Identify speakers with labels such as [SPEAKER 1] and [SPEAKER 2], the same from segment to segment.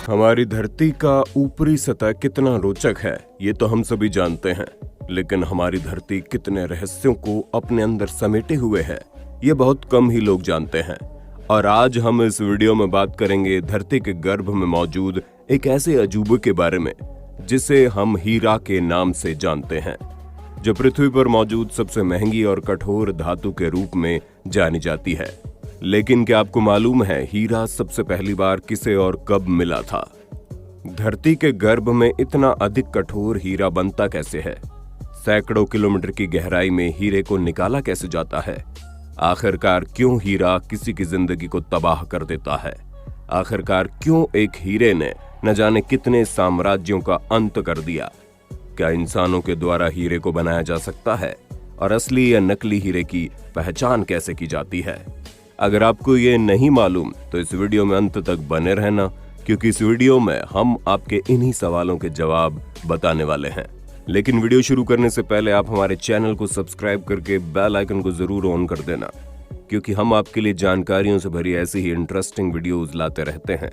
[SPEAKER 1] हमारी धरती का ऊपरी सतह कितना रोचक है ये तो हम सभी जानते हैं, लेकिन हमारी धरती कितने रहस्यों को अपने अंदर समेटे हुए है ये बहुत कम ही लोग जानते हैं। और आज हम इस वीडियो में बात करेंगे धरती के गर्भ में मौजूद एक ऐसे अजूबे के बारे में जिसे हम हीरा के नाम से जानते हैं, जो पृथ्वी पर मौजूद सबसे महंगी और कठोर धातु के रूप में जानी जाती है। लेकिन क्या आपको मालूम है हीरा सबसे पहली बार किसे और कब मिला था? धरती के गर्भ में इतना अधिक कठोर हीरा बनता कैसे है? सैकड़ों किलोमीटर की गहराई में हीरे को निकाला कैसे जाता है? आखिरकार क्यों हीरा किसी की जिंदगी को तबाह कर देता है? आखिरकार क्यों एक हीरे ने न जाने कितने साम्राज्यों का अंत कर दिया? क्या इंसानों के द्वारा हीरे को बनाया जा सकता है? और असली या नकली हीरे की पहचान कैसे की जाती है? अगर आपको ये नहीं मालूम तो इस वीडियो में अंत तक बने रहना, क्योंकि इस वीडियो में हम आपके इन्हीं सवालों के जवाब बताने वाले हैं। लेकिन वीडियो शुरू करने से पहले आप हमारे चैनल को सब्सक्राइब करके बेल आइकन को जरूर ऑन कर देना, क्योंकि हम आपके लिए जानकारियों से भरी ऐसी ही इंटरेस्टिंग वीडियोस लाते रहते हैं।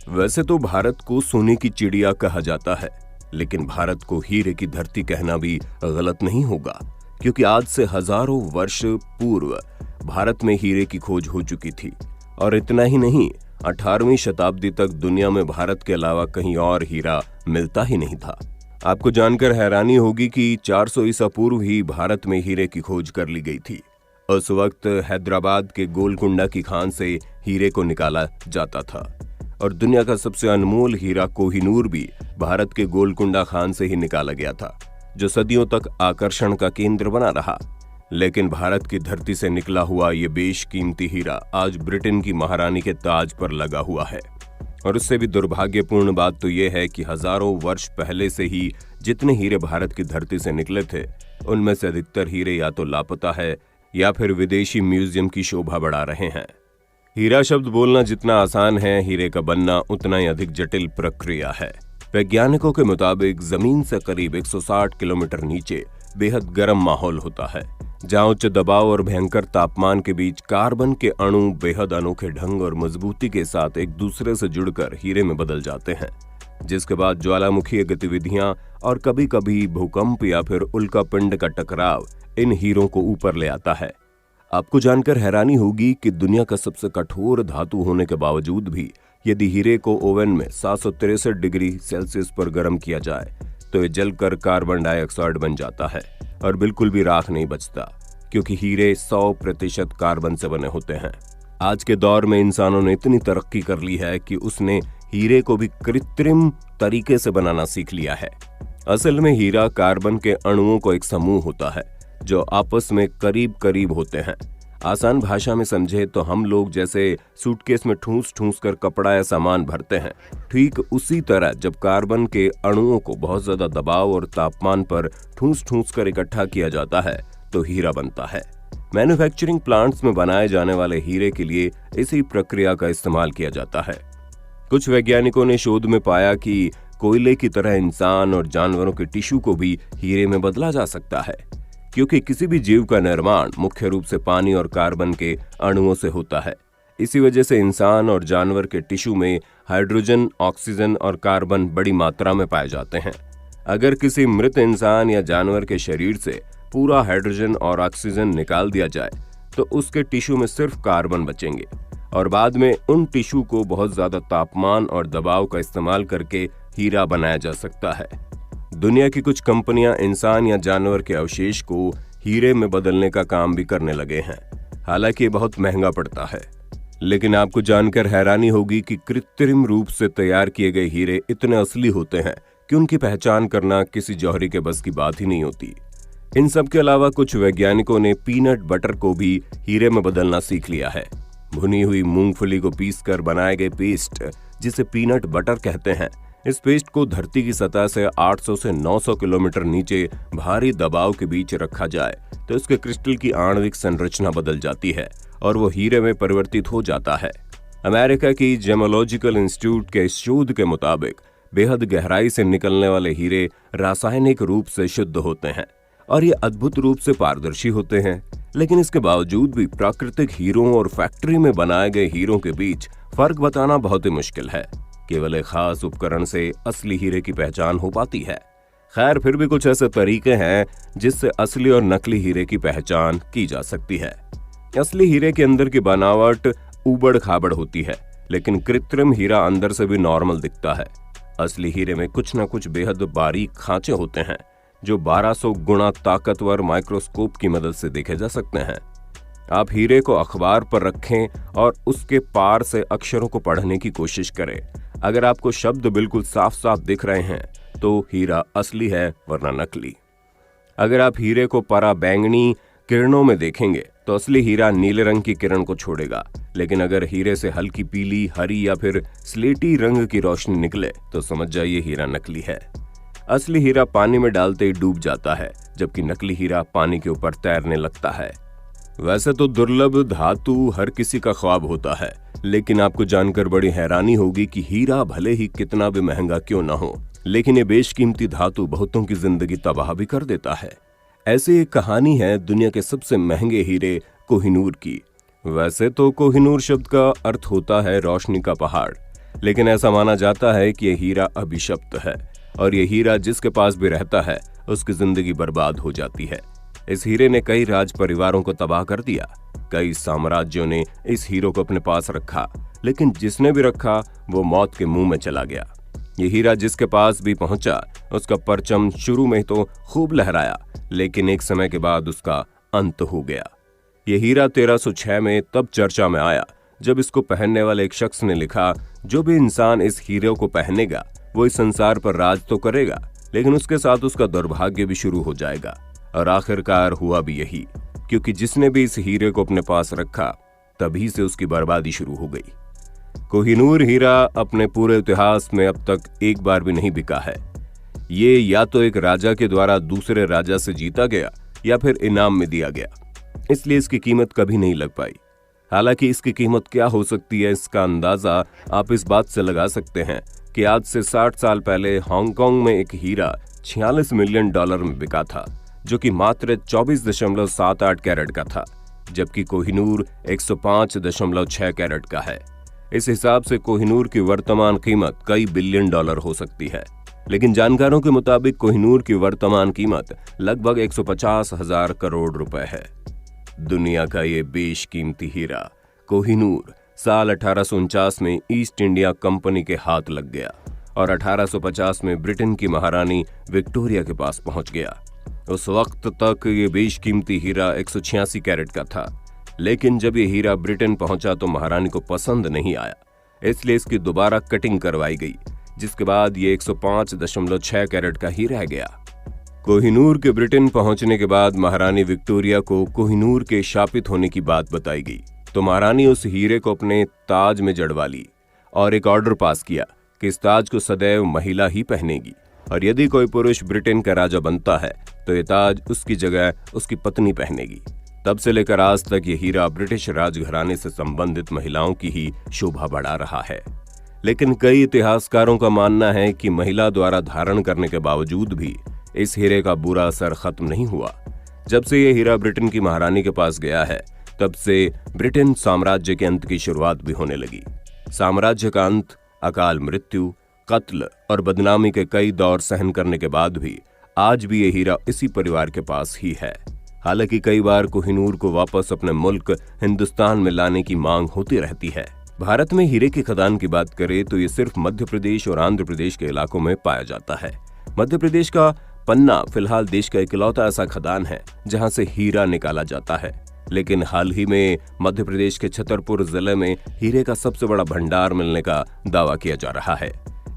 [SPEAKER 1] वैसे तो भारत को सोने की चिड़िया कहा जाता है, लेकिन भारत को हीरे की धरती कहना भी गलत नहीं होगा, क्योंकि आज से हजारों वर्ष पूर्व भारत में हीरे की खोज हो चुकी थी। और इतना ही नहीं, 18वीं शताब्दी तक दुनिया में भारत के अलावा कहीं और हीरा मिलता ही नहीं था। आपको जानकर हैरानी होगी कि 400 ईसा पूर्व ही भारत में हीरे की खोज कर ली गई थी। उस वक्त हैदराबाद के गोलकुंडा की खान से हीरे को निकाला जाता था, और दुनिया का सबसे अनमोल हीरा कोहिनूर भी भारत के गोलकुंडा खान से ही निकाला गया था, जो सदियों तक आकर्षण का केंद्र बना रहा। लेकिन भारत की धरती से निकला हुआ ये बेशकीमती हीरा आज ब्रिटेन की महारानी के ताज पर लगा हुआ है। और उससे भी दुर्भाग्यपूर्ण बात तो ये है कि हजारों वर्ष पहले से ही जितने हीरे भारत की धरती से निकले थे, उनमें से अधिकतर हीरे या तो लापता है या फिर विदेशी म्यूजियम की शोभा बढ़ा रहे हैं। हीरा शब्द बोलना जितना आसान है, हीरे का बनना उतना ही अधिक जटिल प्रक्रिया है। वैज्ञानिकों के मुताबिक जमीन से करीब 160 किलोमीटर नीचे बेहद गर्म माहौल होता है, जहां उच्च दबाव और भयंकर तापमान के बीच कार्बन के अणु बेहद अनोखे ढंग और मजबूती के साथ एक दूसरे से जुड़कर हीरे में बदल जाते हैं, जिसके बाद ज्वालामुखीय गतिविधियां और कभी कभी भूकंप या फिर उल्कापिंड का टकराव इन हीरों को ऊपर ले आता है। आपको जानकर हैरानी होगी कि दुनिया का सबसे कठोर धातु होने के बावजूद भी यदि हीरे को ओवन में 763 डिग्री सेल्सियस पर गर्म किया जाए तो ये जलकर कार्बन डाइऑक्साइड बन जाता है और बिल्कुल भी राख नहीं बचता, क्योंकि हीरे 100% कार्बन से बने होते हैं। आज के दौर में इंसानों ने इतनी तरक्की कर ली है कि उसने हीरे को भी कृत्रिम तरीके से बनाना सीख लिया है। असल में हीरा कार्बन के अणुओं को एक समूह होता है जो आपस में करीब करीब होते हैं। आसान भाषा में समझे तो हम लोग जैसे सूटकेस में ठूस ठूस कर कपड़ा या सामान भरते हैं, ठीक उसी तरह जब कार्बन के अणुओं को बहुत ज्यादा दबाव और तापमान पर ठूस ठूस कर इकट्ठा किया जाता है तो हीरा बनता है। मैन्युफैक्चरिंग प्लांट्स में बनाए जाने वाले हीरे के लिए इसी प्रक्रिया का इस्तेमाल किया जाता है। कुछ वैज्ञानिकों ने शोध में पाया कि कोयले की तरह इंसान और जानवरों के टिश्यू को भी हीरे में बदला जा सकता है, क्योंकि किसी भी जीव का निर्माण मुख्य रूप से पानी और कार्बन के अणुओं से होता है। इसी वजह से इंसान और जानवर के टिश्यू में हाइड्रोजन, ऑक्सीजन और कार्बन बड़ी मात्रा में पाए जाते हैं। अगर किसी मृत इंसान या जानवर के शरीर से पूरा हाइड्रोजन और ऑक्सीजन निकाल दिया जाए तो उसके टिश्यू में सिर्फ कार्बन बचेंगे, और बाद में उन टिश्यू को बहुत ज्यादा तापमान और दबाव का इस्तेमाल करके हीरा बनाया जा सकता है। दुनिया की कुछ कंपनियां इंसान या जानवर के अवशेष को हीरे में बदलने का काम भी करने लगे हैं। हालांकि ये बहुत महंगा पड़ता है, लेकिन आपको जानकर हैरानी होगी कि कृत्रिम रूप से तैयार किए गए हीरे इतने असली होते हैं कि उनकी पहचान करना किसी जौहरी के बस की बात ही नहीं होती। इन सब के अलावा कुछ वैज्ञानिकों ने पीनट बटर को भी हीरे में बदलना सीख लिया है। भुनी हुई मूंगफली को पीसकर बनाए गए पेस्ट, जिसे पीनट बटर कहते हैं, इस पेस्ट को धरती की सतह से 800 से 900 किलोमीटर नीचे भारी दबाव के बीच रखा जाए तो इसके क्रिस्टल की आणविक संरचना बदल जाती है और वो हीरे में परिवर्तित हो जाता है। अमेरिका की जेमोलॉजिकल इंस्टीट्यूट के इस शोध के मुताबिक बेहद गहराई से निकलने वाले हीरे रासायनिक रूप से शुद्ध होते हैं और ये अद्भुत रूप से पारदर्शी होते हैं। लेकिन इसके बावजूद भी प्राकृतिक हीरों और फैक्ट्री में बनाए गए हीरों के बीच फर्क बताना बहुत ही मुश्किल है, केवल एक खास उपकरण से असली हीरे की पहचान हो पाती है। खैर, फिर भी कुछ ऐसे तरीके हैं जिससे असली और नकली हीरे की पहचान की जा सकती है। असली हीरे के अंदर की बनावट उबड़ खाबड़ होती है, लेकिन कृत्रिम हीरा अंदर से भी नॉर्मल दिखता है। असली हीरे में कुछ न कुछ बेहद बारीक खांचे होते हैं जो 1200 गुना ताकतवर माइक्रोस्कोप की मदद से देखे जा सकते हैं। आप हीरे को अखबार पर रखें और उसके पार से अक्षरों को पढ़ने की कोशिश करें। अगर आपको शब्द बिल्कुल साफ साफ दिख रहे हैं तो हीरा असली है, वरना नकली। अगर आप हीरे को पराबैंगनी किरणों में देखेंगे तो असली हीरा नीले रंग की किरण को छोड़ेगा, लेकिन अगर हीरे से हल्की पीली, हरी या फिर स्लेटी रंग की रोशनी निकले तो समझ जाइए हीरा नकली है। असली हीरा पानी में डालते ही डूब जाता है, जबकि नकली हीरा पानी के ऊपर तैरने लगता है। वैसे तो दुर्लभ धातु हर किसी का ख्वाब होता है, लेकिन आपको जानकर बड़ी हैरानी होगी कि हीरा भले ही कितना भी महंगा क्यों ना हो, लेकिन ये बेशकीमती धातु बहुतों की जिंदगी तबाह भी कर देता है। ऐसी एक कहानी है दुनिया के सबसे महंगे हीरे कोहिनूर की। वैसे तो कोहिनूर शब्द का अर्थ होता है रोशनी का पहाड़, लेकिन ऐसा माना जाता है कि यह हीरा अभिशप्त है और यह हीरा जिसके पास भी रहता है उसकी जिंदगी बर्बाद हो जाती है। इस हीरे ने कई राज परिवारों को तबाह कर दिया। कई साम्राज्यों ने इस हीरो को अपने पास रखा, लेकिन जिसने भी रखा वो मौत के मुंह में चला गया। ये हीरा जिसके पास भी पहुंचा उसका परचम शुरू में तो खूब लहराया, लेकिन एक समय के बाद उसका अंत हो गया। ये हीरा 1306 में तब चर्चा में आया जब इसको पहनने वाले एक शख्स ने लिखा, जो भी इंसान इस हीरे को पहनेगा वो इस संसार पर राज तो करेगा, लेकिन उसके साथ उसका दुर्भाग्य भी शुरू हो जाएगा। और आखिरकार हुआ भी यही, क्योंकि जिसने भी इस हीरे को अपने पास रखा तभी से उसकी बर्बादी शुरू हो गई। कोहिनूर हीरा अपने पूरे इतिहास में अब तक एक बार भी नहीं बिका है। ये या तो एक राजा के द्वारा दूसरे राजा से जीता गया या फिर इनाम में दिया गया, इसलिए इसकी कीमत कभी नहीं लग पाई। हालांकि इसकी कीमत क्या हो सकती है इसका अंदाजा आप इस बात से लगा सकते हैं कि आज से 60 साल पहले हांगकांग में एक हीरा $46 मिलियन में बिका था, जो कि मात्र 24.78 कैरेट का था, जबकि कोहिनूर 105.6 कैरेट का है। इस हिसाब से कोहिनूर की वर्तमान कीमत कई बिलियन डॉलर हो सकती है, लेकिन जानकारों के मुताबिक कोहिनूर की वर्तमान कीमत लगभग 150,000 करोड़ रुपए है। दुनिया का ये बेशकीमती हीरा कोहिनूर साल 1849 में ईस्ट इंडिया कंपनी के हाथ लग गया और 1850 में ब्रिटेन की महारानी विक्टोरिया के पास पहुंच गया। उस वक्त तक ये बेशकीमती हीरा 186 कैरेट का था, लेकिन जब ये हीरा ब्रिटेन पहुंचा तो महारानी को पसंद नहीं आया, इसलिए इसकी दोबारा कटिंग करवाई गई, जिसके बाद ये 105.6 कैरेट का ही रह गया। कोहिनूर के ब्रिटेन पहुंचने के बाद महारानी विक्टोरिया को कोहिनूर के शापित होने की बात बताई गई, तो महारानी उस हीरे को अपने ताज में जड़वा ली और एक ऑर्डर पास किया कि इस ताज को सदैव महिला ही पहनेगी, और यदि कोई पुरुष ब्रिटेन का राजा बनता है तो ये ताज उसकी जगह उसकी पत्नी पहनेगी। तब से लेकर आज तक ये हीरा ब्रिटिश राजघराने से संबंधित महिलाओं की ही शोभा बढ़ा रहा है। लेकिन कई इतिहासकारों का मानना है कि महिला द्वारा धारण करने के बावजूद भी इस हीरे का बुरा असर खत्म नहीं हुआ। जब से ये हीरा ब्रिटेन की महारानी के पास गया है, तब से ब्रिटेन साम्राज्य के अंत की शुरुआत भी होने लगी। साम्राज्य का अंत, अकाल मृत्यु, कत्ल और बदनामी के कई दौर सहन करने के बाद भी आज भी ये हीरा इसी परिवार के पास ही है। हालांकि कई बार कोहिनूर को वापस अपने मुल्क हिंदुस्तान में लाने की मांग होती रहती है। भारत में हीरे की खदान की बात करें तो ये सिर्फ मध्य प्रदेश और आंध्र प्रदेश के इलाकों में पाया जाता है। मध्य प्रदेश का पन्ना फिलहाल देश का इकलौता ऐसा खदान है जहां से हीरा निकाला जाता है, लेकिन हाल ही में मध्य प्रदेश के छतरपुर जिले में हीरे का सबसे बड़ा भंडार मिलने का दावा किया जा रहा है।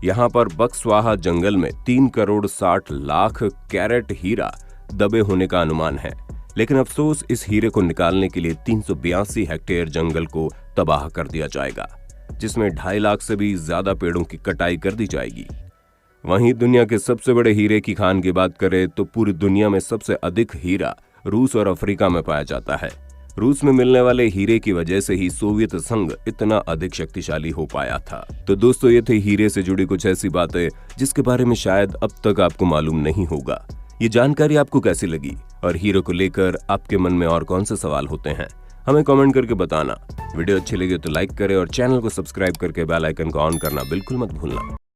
[SPEAKER 1] यहाँ पर बक्सवाहा जंगल में 3 करोड़ 60 लाख कैरेट हीरा दबे होने का अनुमान है, लेकिन अफसोस इस हीरे को निकालने के लिए 382 हेक्टेयर जंगल को तबाह कर दिया जाएगा, जिसमें 2.5 लाख से भी ज्यादा पेड़ों की कटाई कर दी जाएगी। वहीं दुनिया के सबसे बड़े हीरे की खान की बात करें तो पूरी दुनिया में सबसे अधिक हीरा रूस और अफ्रीका में पाया जाता है। रूस में मिलने वाले हीरे की वजह से ही सोवियत संघ इतना अधिक शक्तिशाली हो पाया था। तो दोस्तों, ये थे हीरे से जुड़ी कुछ ऐसी बातें जिसके बारे में शायद अब तक आपको मालूम नहीं होगा। ये जानकारी आपको कैसी लगी और हीरे को लेकर आपके मन में और कौन से सवाल होते हैं, हमें कमेंट करके बताना। वीडियो अच्छी लगी तो लाइक करें और चैनल को सब्सक्राइब करके बेल आइकन को ऑन करना बिल्कुल मत भूलना।